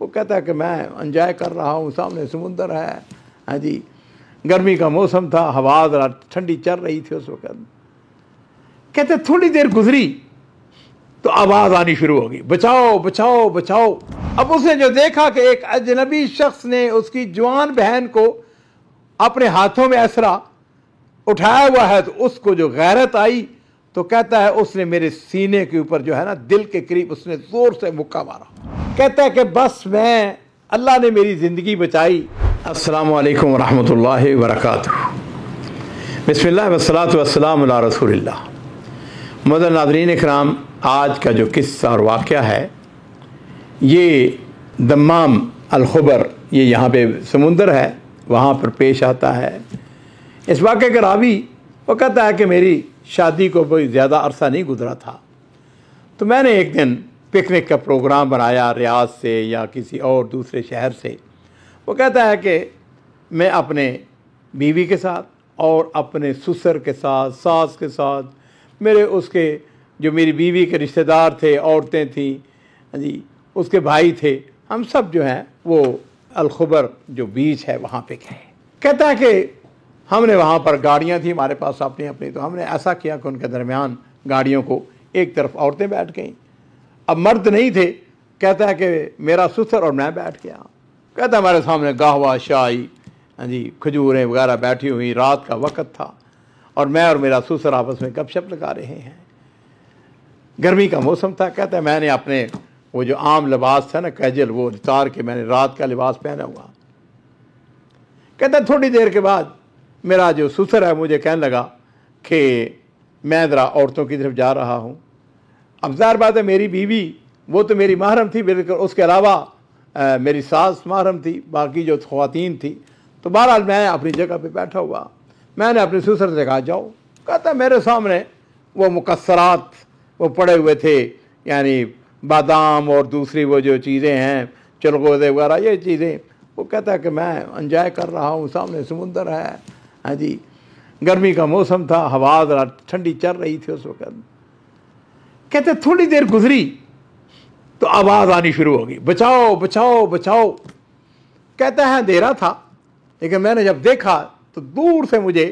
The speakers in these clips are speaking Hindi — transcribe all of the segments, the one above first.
वो कहता है कि मैं एंजॉय कर रहा हूँ, सामने समुंदर है। हाँ जी, गर्मी का मौसम था, हवा ज़रा ठंडी चल रही थी उस वक्त। कहते थोड़ी देर गुजरी तो आवाज़ आनी शुरू हो गई, बचाओ बचाओ बचाओ। अब उसने जो देखा कि एक अजनबी शख्स ने उसकी जवान बहन को अपने हाथों में असरा उठाया हुआ है, तो उसको जो गैरत आई, तो कहता है उसने मेरे सीने के ऊपर जो है ना, दिल के करीब उसने जोर से मुक्का मारा। कहता है कि बस मैं, अल्लाह ने मेरी ज़िंदगी बचाई। अस्सलामु अलैकुम वरहमतुल्लाहि वबरकातुहू। बिस्मिल्लाह वस्सलातु वस्सलामु अला रसूलिल्लाह। मुअज़्ज़ज़ नाज़रीन इकराम, आज का जो किस्सा और वाक़या है, ये दम्माम अल-खुबर, ये यहाँ पे समुंदर है, वहाँ पर पेश आता है। इस वाक़े का रावी वो कहता है कि मेरी शादी को कोई ज़्यादा अरसा नहीं गुजरा था, तो मैंने एक दिन पिकनिक का प्रोग्राम बनाया रियाद से या किसी और दूसरे शहर से। वो कहता है कि मैं अपने बीवी के साथ और अपने ससुर के साथ, सास के साथ, मेरे उसके जो मेरी बीवी के रिश्तेदार थे, औरतें थीं जी, उसके भाई थे, हम सब जो हैं वो अल-खुबर जो बीच है वहाँ पे गए। कहता है कि हमने वहाँ पर गाड़ियाँ थी हमारे पास अपनी अपनी, तो हमने ऐसा किया कि उनके दरमियान गाड़ियों को एक तरफ औरतें बैठ गईं, अब मर्द नहीं थे। कहता है कि मेरा ससुर और मैं बैठ गया। कहता है हमारे सामने गाहवा शाही जी, खजूरें वगैरह बैठी हुई, रात का वक़्त था और मैं और मेरा ससुर आपस में गपशप लगा रहे हैं। गर्मी का मौसम था। कहता है मैंने अपने वो जो आम लिबास था ना, कैजुअल, वो उतार के मैंने रात का लिबास पहना हुआ। कहता है थोड़ी देर के बाद मेरा जो ससुर है मुझे कहने लगा कि मैं ज़रा औरतों की तरफ जा रहा हूँ। अब ज़ाहिर बात है मेरी बीवी वो तो मेरी महरम थी, बिल्कुल, उसके अलावा मेरी सास महरम थी, बाकी जो ख़वातीन थी। तो बहरहाल मैं अपनी जगह पे बैठा हुआ, मैंने अपने ससुर से कहा जाओ। कहता मेरे सामने वो मुकस्सरात वो पड़े हुए थे, यानी बादाम और दूसरी वो जो चीज़ें हैं, चलगोज़े वगैरह, ये चीज़ें। वो कहता है कि मैं एंजॉय कर रहा हूँ, सामने समुंदर है। हाँ जी, गर्मी का मौसम था, हवा ज़रा ठंडी चल रही थी उस वक्त। कहते थोड़ी देर गुजरी तो आवाज़ आनी शुरू हो गई, बचाओ बचाओ बचाओ। कहता है अंधेरा था, लेकिन मैंने जब देखा तो दूर से मुझे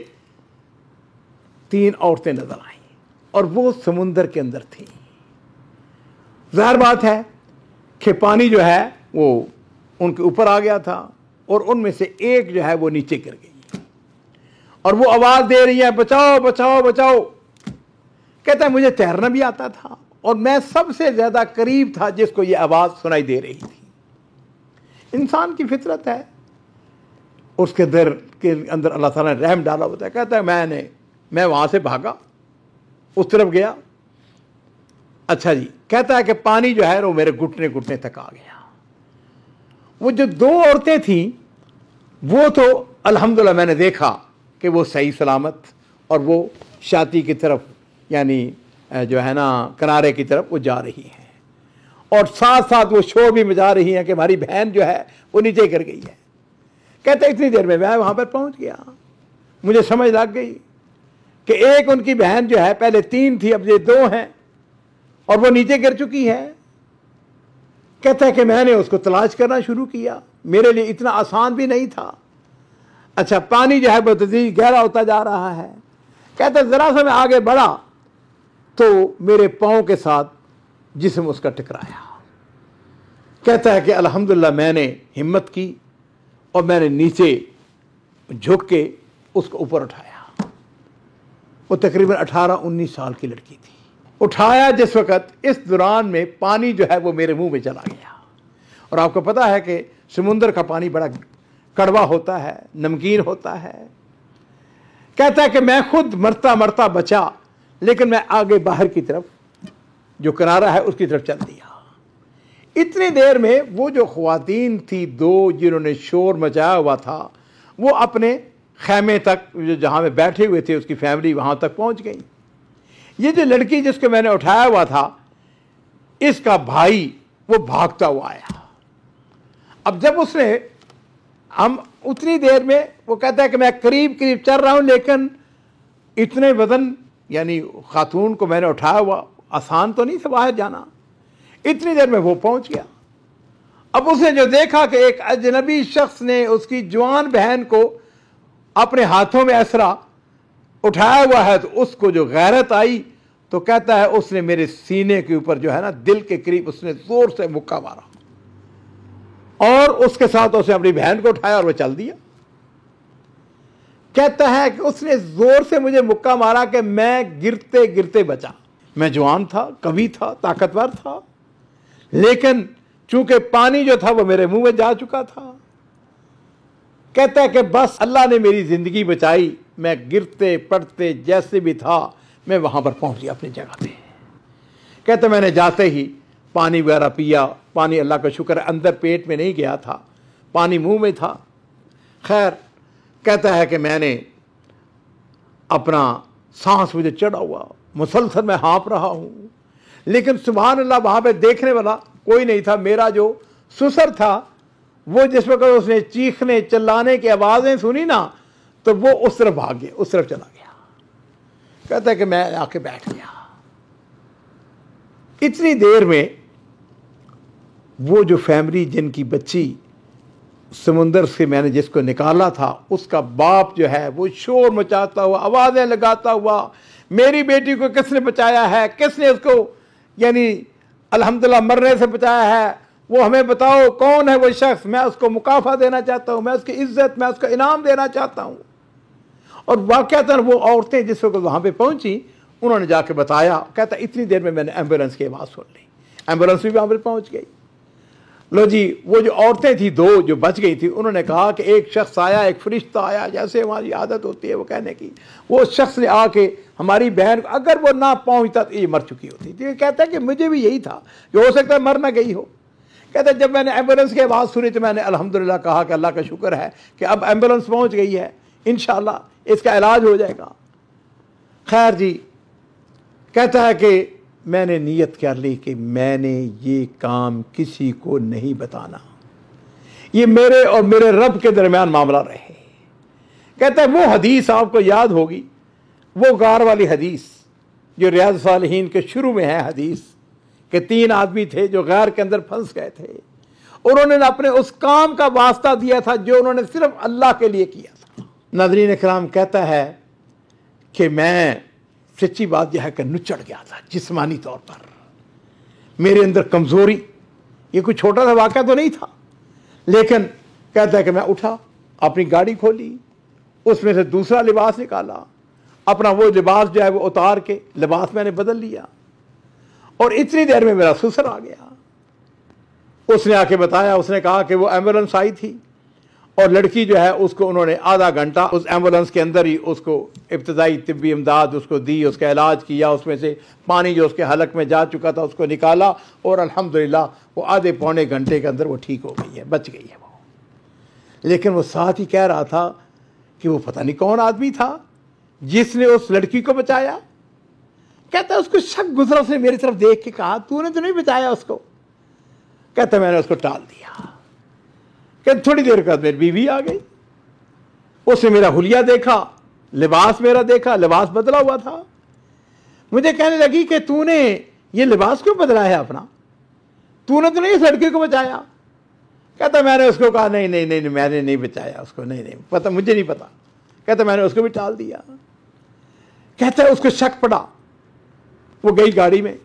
3 औरतें नजर आईं और वो समुंदर के अंदर थी। ज़ाहिर बात है कि पानी जो है वो उनके ऊपर आ गया था और उनमें से एक जो है वो नीचे गिर गई और वो आवाज़ दे रही है, बचाओ बचाओ बचाओ। कहता है मुझे तैरना भी आता था और मैं सबसे ज़्यादा करीब था जिसको ये आवाज़ सुनाई दे रही थी। इंसान की फितरत है, उसके दिल के अंदर अल्लाह ताला ने रहम डाला होता है। कहता है मैं वहाँ से भागा, उस तरफ गया। अच्छा जी, कहता है कि पानी जो है वो मेरे घुटने घुटने तक आ गया। वो जो 2 औरतें थीं वो तो अल्हम्दुलिल्लाह मैंने देखा कि वो सही सलामत और वो शाती की तरफ, यानी जो है ना किनारे की तरफ वो जा रही हैं और साथ साथ वो शोर भी मचा रही हैं कि हमारी बहन जो है वो नीचे गिर गई है। कहते इतनी देर में मैं वहाँ पर पहुँच गया, मुझे समझ लग गई कि एक उनकी बहन जो है, पहले 3 थी, अब ये 2 हैं और वो नीचे गिर चुकी है। कहता है कि मैंने उसको तलाश करना शुरू किया, मेरे लिए इतना आसान भी नहीं था। अच्छा, पानी जो है बतदरीज गहरा होता जा रहा है। कहता है ज़रा सा मैं आगे बढ़ा तो मेरे पाँव के साथ जिस्म उसका टकराया। कहता है कि अल्हम्दुलिल्लाह मैंने हिम्मत की और मैंने नीचे झुक के उसको ऊपर उठाया। वो तकरीबन 18-19 साल की लड़की थी। उठाया जिस वक़्त, इस दौरान में पानी जो है वो मेरे मुंह में चला गया। और आपको पता है कि समुंदर का पानी बड़ा कड़वा होता है, नमकीन होता है। कहता है कि मैं खुद मरता मरता बचा, लेकिन मैं आगे बाहर की तरफ जो किनारा है उसकी तरफ चल दिया। इतनी देर में वो जो ख्वातीन थी 2 जिन्होंने शोर मचाया हुआ था, वो अपने खैमे तक, जहाँ में बैठे हुए थे उसकी फैमिली, वहाँ तक पहुँच गई। ये जो लड़की जिसको मैंने उठाया हुआ था, इसका भाई वो भागता हुआ आया। अब जब उसने, हम उतनी देर में, वो कहता है कि मैं करीब करीब चल रहा हूँ, लेकिन इतने वजन, यानी खातून को मैंने उठाया हुआ, आसान तो नहीं था बाहर जाना। इतनी देर में वो पहुँच गया। अब उसने जो देखा कि एक अजनबी शख्स ने उसकी जवान बहन को अपने हाथों में असरा उठाया हुआ है, तो उसको जो गैरत आई, तो कहता है उसने मेरे सीने के ऊपर जो है ना, दिल के करीब उसने जोर से मुक्का मारा, और उसके साथ उसने अपनी बहन को उठाया और वो चल दिया। कहता है कि उसने जोर से मुझे मुक्का मारा कि मैं गिरते गिरते बचा। मैं जवान था, कवि था, ताकतवर था, लेकिन चूंकि पानी जो था वो मेरे मुंह में जा चुका था। कहता है कि बस अल्लाह ने मेरी जिंदगी बचाई, मैं गिरते पड़ते जैसे भी था मैं वहां पर पहुंच गया अपनी जगह पे। कहते मैंने जाते ही पानी वगैरह पिया, पानी अल्लाह का शुक्र है अंदर पेट में नहीं गया था, पानी मुंह में था। खैर, कहता है कि मैंने अपना सांस मुझे चढ़ा हुआ, मुसलसल मैं हाँप रहा हूं, लेकिन सुभान अल्लाह वहां पे देखने वाला कोई नहीं था। मेरा जो ससुर था वो जिस वक्त उसने चीखने चिल्लाने की आवाजें सुनी ना, तो वो उस तरफ भाग गया, उस तरफ चला गया। कहता है कि मैं आके बैठ गया। इतनी देर में वो जो फैमिली जिनकी बच्ची समुंदर से मैंने जिसको निकाला था, उसका बाप जो है वो शोर मचाता हुआ, आवाजें लगाता हुआ, मेरी बेटी को किसने बचाया है, किसने उसको यानी अल्हम्दुलिल्लाह मरने से बचाया है, वो हमें बताओ कौन है वो शख्स, मैं उसको मुकाफा देना चाहता हूं, मैं उसकी इज्जत, मैं उसका इनाम देना चाहता हूं। और वाकयातन वो औरतें जिस वक्त वहां पे पहुंची, उन्होंने जाके बताया। कहता इतनी देर में मैंने एम्बुलेंस की आवाज़ सुन ली, एम्बुलेंस भी वहां पर पहुंच गई। लो जी, वो जो औरतें थी दो जो बच गई थी, उन्होंने कहा कि एक शख्स आया, एक फरिश्ता आया, जैसे हमारी आदत होती है वो कहने की, वो शख्स ने आके हमारी बहन, अगर वो ना पहुंचता तो ये मर चुकी होती थी। कहता है कि मुझे भी यही था कि हो सकता है मर ना गई हो। कहता है जब मैंने एम्बुलेंस की आवाज़ सुनी तो मैंने अल्हम्दुलिल्लाह कहा कि अल्लाह का शुक्र है कि अब एम्बुलेंस पहुंच गई है, इंशाअल्लाह इसका इलाज हो जाएगा। खैर जी, कहता है कि मैंने नीयत कर ली कि मैंने ये काम किसी को नहीं बताना, ये मेरे और मेरे रब के दरमियान मामला रहे। कहता है वो हदीस आपको याद होगी, वो गार वाली हदीस जो रियाज सालिहीन के शुरू में है हदीस, कि 3 आदमी थे जो गार के अंदर फंस गए थे, और उन्होंने अपने उस काम का वास्ता दिया था जो उन्होंने सिर्फ अल्लाह के लिए किया था। नाज़रीन इकराम, कहता है कि मैं सच्ची बात यह है कि नुचड़ गया था जिस्मानी तौर पर, मेरे अंदर कमज़ोरी, ये कोई छोटा सा वाक़या तो नहीं था, लेकिन कहता है कि मैं उठा, अपनी गाड़ी खोली, उसमें से दूसरा लिबास निकाला, अपना वो लिबास जो है वो उतार के लिबास मैंने बदल लिया, और इतनी देर में मेरा ससुर आ गया। उसने आके बताया, उसने कहा कि वो एम्बुलेंस आई थी और लड़की जो है उसको उन्होंने आधा घंटा उस एम्बुलेंस के अंदर ही उसको इब्तदाई तिब्बी इमदाद उसको दी, उसका इलाज किया, उसमें से पानी जो उसके हलक में जा चुका था उसको निकाला, और अल्हम्दुलिल्लाह वो आधे पौने घंटे के अंदर वो ठीक हो गई है, बच गई है वो। लेकिन वो साथ ही कह रहा था कि वो पता नहीं कौन आदमी था जिसने उस लड़की को बचाया। कहता है उसको शक गुजरा, उसने मेरी तरफ देख के कहा तूने तो नहीं बचाया उसको। कहता मैंने उसको टाल दिया। कहते थोड़ी देर बाद मेरी बीवी आ गई, उसने मेरा हुलिया देखा, लिबास मेरा देखा, लिबास बदला हुआ था। मुझे कहने लगी कि तूने ये लिबास क्यों बदला है अपना, तूने तो नहीं इस लड़के को बचाया। कहता मैंने उसको कहा नहीं नहीं नहीं, मैंने नहीं बचाया उसको, नहीं नहीं पता, मुझे नहीं पता। कहता मैंने उसको भी टाल दिया। कहता है उसको शक पड़ा, वो गई गाड़ी में,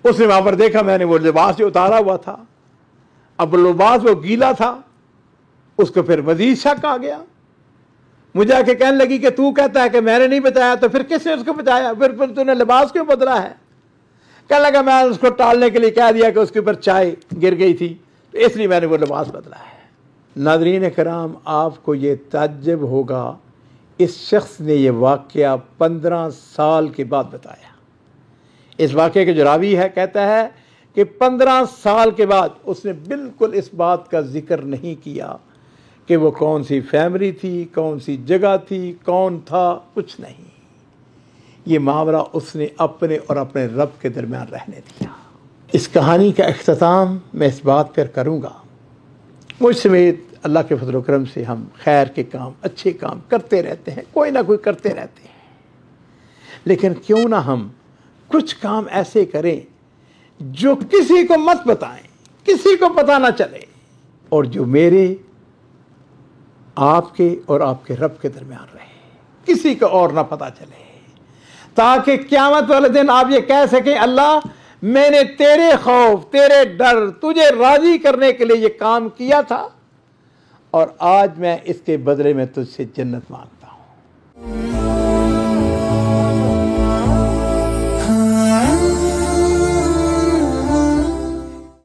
उसने वहां पर देखा मैंने वो लिबास जो उतारा हुआ था, अब लिबास वो गीला था, उसको फिर मजीद शक आ गया। मुझे आके कहने लगी कि तू कहता है कि मैंने नहीं बचाया, तो फिर किसने उसको बचाया, फिर तूने लिबास क्यों बदला है। कहने लगा मैं उसको टालने के लिए कह दिया कि उसके ऊपर चाय गिर गई थी, तो इसलिए मैंने वो लिबास बदला है। नाज़रीन कराम, आपको ये ताज्जुब होगा, इस शख्स ने यह वाक़या 15 साल के बाद बताया। इस वाक़े के जो रावी है कहता है कि 15 साल के बाद उसने बिल्कुल इस बात का जिक्र नहीं किया कि वो कौन सी फैमिली थी, कौन सी जगह थी, कौन था, कुछ नहीं। ये मामला उसने अपने और अपने रब के दरमियान रहने दिया। इस कहानी का इख्तिताम मैं इस बात पर करूँगा, मुझ समेत अल्लाह के फजल व करम से हम खैर के काम, अच्छे काम करते रहते हैं, कोई ना कोई करते रहते हैं, लेकिन क्यों ना हम कुछ काम ऐसे करें जो किसी को मत बताएं, किसी को पता ना चले, और जो मेरे, आपके और आपके रब के दरमियान रहे, किसी को और ना पता चले, ताकि क़यामत वाले दिन आप ये कह सकें, अल्लाह मैंने तेरे खौफ, तेरे डर, तुझे राजी करने के लिए ये काम किया था, और आज मैं इसके बदले में तुझसे जन्नत मांगता हूं।